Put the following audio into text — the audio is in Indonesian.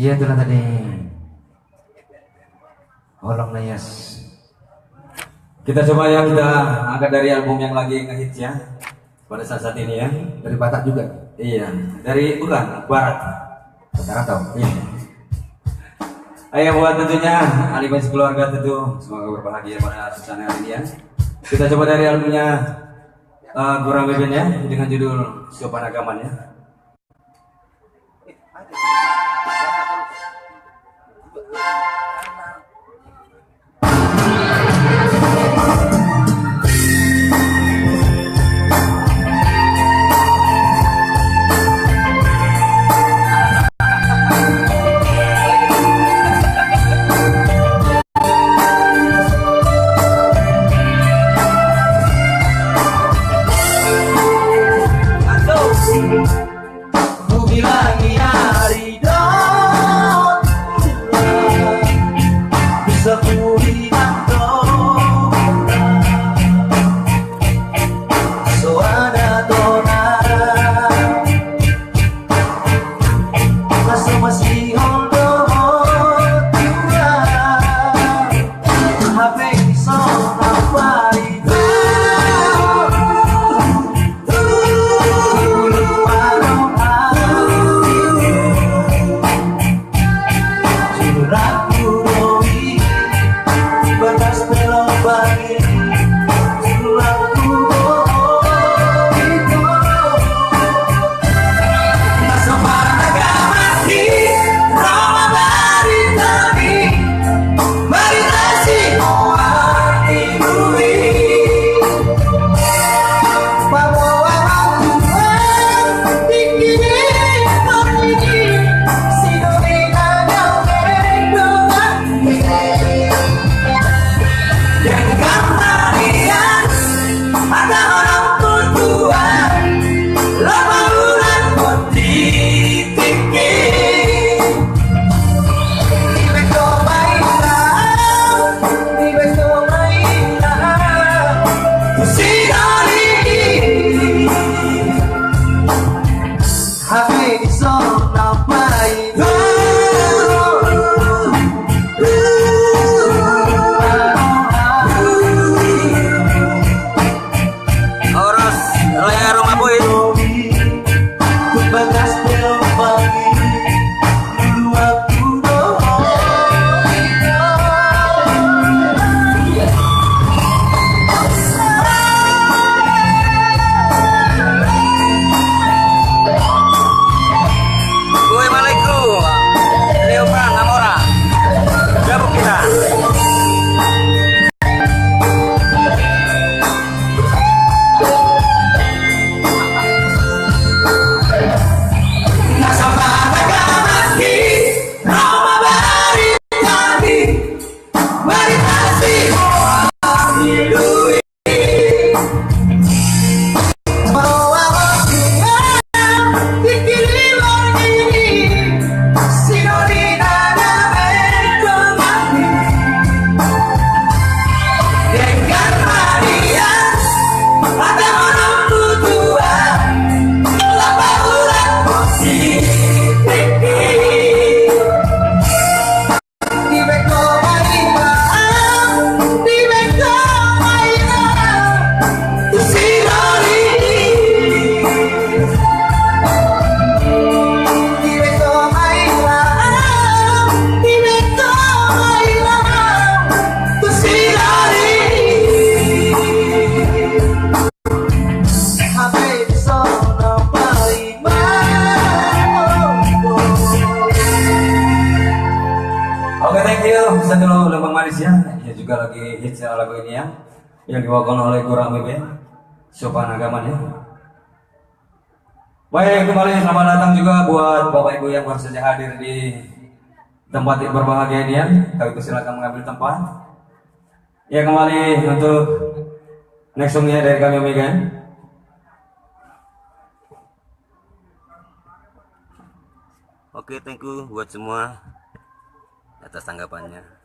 Iya itulah tadi. Holong Nayas. Kita coba ya, kita angkat dari album yang lagi ngehits ya pada saat ini ya. Dari Batak juga. Iya, dari bukan Barat. Sekarang tahu. Iya. Ayo buat tentunya ahli fans keluarga tentu semoga berbahagia pada suasana hari ini ya. Kita coba dari albumnya Gurame Band ya dengan judul Sopan Agaman ya. Ku bilang iya ridho, bisa ku bilang so ada dona, masa masih hondo tua, HP so nampak itu. Oke, thank you. Bisa dulu Lembang Manis ya. Ya juga lagi hits lagu ini ya, yang dibawakan oleh Gurame Band, Sopan Agaman ya. Baik, kembali selamat datang juga buat Bapak Ibu yang baru saja hadir di tempat yang berbahagia ini ya. Kami persilakan mengambil tempat. Ya, kembali untuk next songnya dari kami Omega. Oke, thank you buat semua atas tanggapannya.